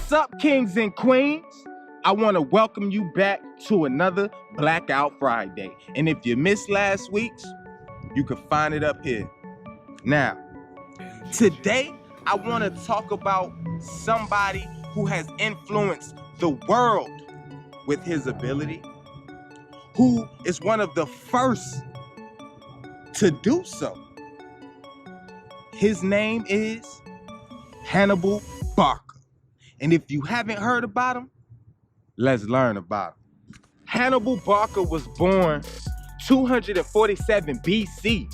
What's up, kings and queens? I want to welcome you back to another Blackout Friday. And if you missed last week's, you can find it up here. Now, today, I want to talk about somebody who has influenced the world with his ability, who is one of the first to do so. His name is Hannibal Barca. And if you haven't heard about him, let's learn about him. Hannibal Barca was born 247 BC.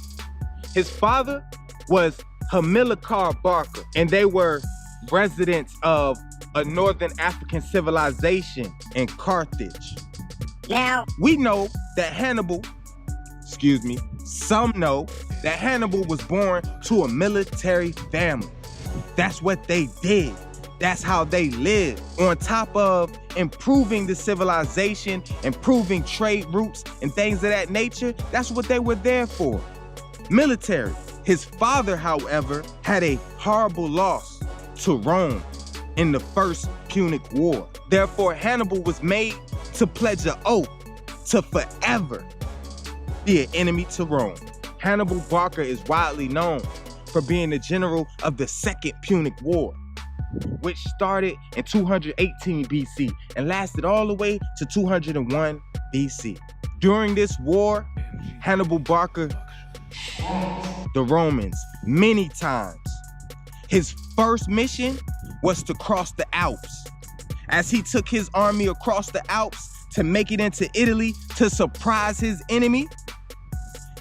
His father was Hannibal Barca, and they were residents of a northern African civilization in Carthage. Now, We know that some know that Hannibal was born to a military family. That's what they did. That's how they lived. On top of improving the civilization, improving trade routes and things of that nature, that's what they were there for. Military. His father, however, had a horrible loss to Rome in the First Punic War. Therefore, Hannibal was made to pledge an oath to forever be an enemy to Rome. Hannibal Barca is widely known for being the general of the Second Punic War, which started in 218 BC and lasted all the way to 201 BC. During this war, Hannibal Barca the Romans many times. His first mission was to cross the Alps. As he took his army across the Alps to make it into Italy to surprise his enemy,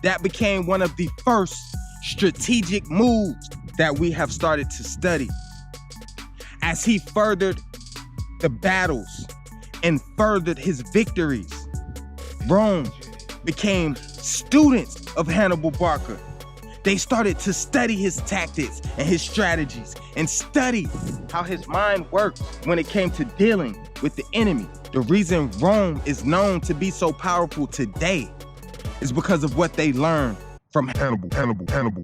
that became one of the first strategic moves that we have started to study. As he furthered the battles and furthered his victories, Rome became students of Hannibal Barca. They started to study his tactics and his strategies and study how his mind worked when it came to dealing with the enemy. The reason Rome is known to be so powerful today is because of what they learned from Hannibal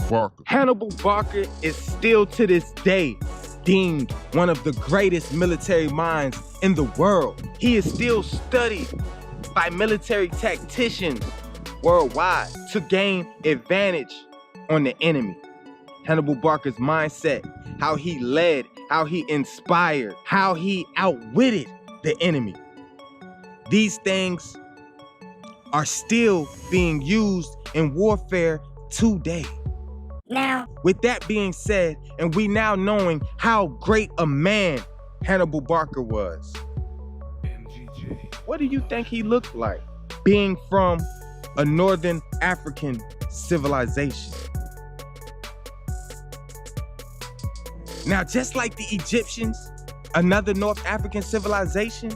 Barca. Hannibal Barca is still to this day deemed one of the greatest military minds in the world. He is still studied by military tacticians worldwide to gain advantage on the enemy. Hannibal Barca's mindset, how he led, how he inspired, how he outwitted the enemy. These things are still being used in warfare today. now, With that being said, and we now knowing how great a man Hannibal Barca was, what do you think he looked like, being from a northern African civilization? Now, just like the Egyptians, another North African civilization,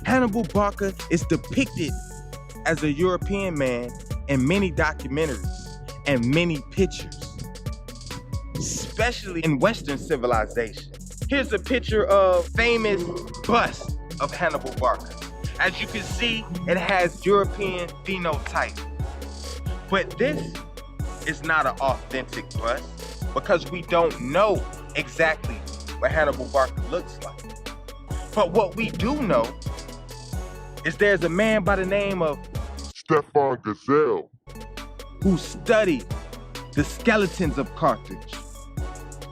Hannibal Barca is depicted as a European man in many documentaries and many pictures, especially in Western civilization. Here's a picture of famous bust of Hannibal Barca. As you can see, it has European phenotype. But this is not an authentic bust because we don't know exactly what Hannibal Barca looks like. But what we do know is there's a man by the name of Gjorgjievski, who studied the skeletons of Carthage.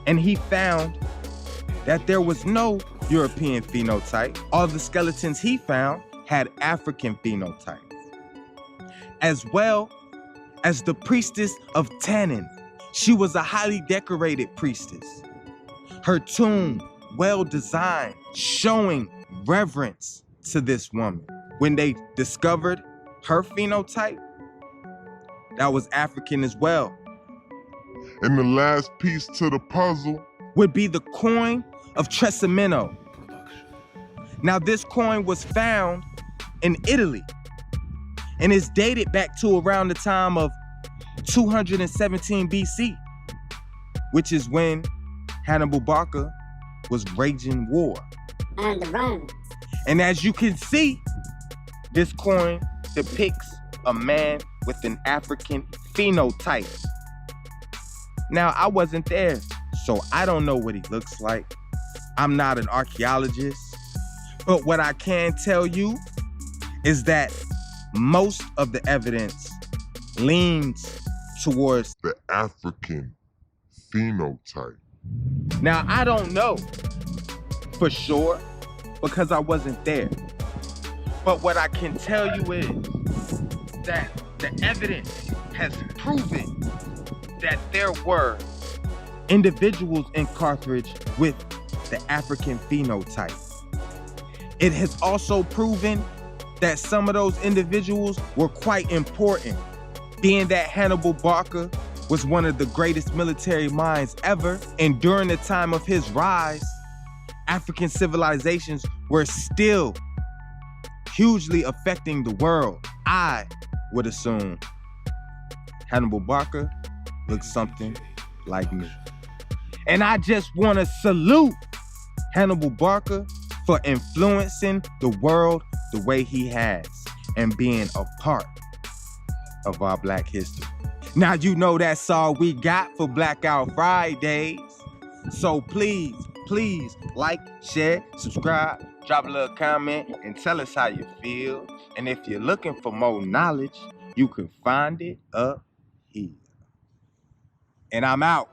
And he found that there was no European phenotype. All the skeletons he found had African phenotype. As well as the priestess of Tannin. She was a highly decorated priestess. Her tomb, well designed, showing reverence to this woman. When they discovered her phenotype, that was African as well. and the last piece to the puzzle Would be the coin of Tresimeno. Now, this coin was found in Italy and is dated back to around the time of 217 BC, which is when Hannibal Barca was waging war. on the Romans. And as you can see, this coin depicts a man with an African phenotype. Now, I wasn't there, so I don't know what he looks like. I'm not an archaeologist, but what I can tell you is that most of the evidence leans towards The African phenotype. Now, I don't know for sure because I wasn't there. But what I can tell you is that the evidence has proven that there were individuals in Carthage with the African phenotype. It has also proven that some of those individuals were quite important, being that Hannibal Barca was one of the greatest military minds ever, and during the time of his rise, African civilizations were still hugely affecting the world. I would assume Hannibal Barca looks something like me. And I just want to salute Hannibal Barca for influencing the world the way he has and being a part of our Black history. Now you know that's all we got for Blackout Fridays. So please like, share, subscribe, drop a little comment, and tell us how you feel. And if you're looking for more knowledge, you can find it up here. And I'm out.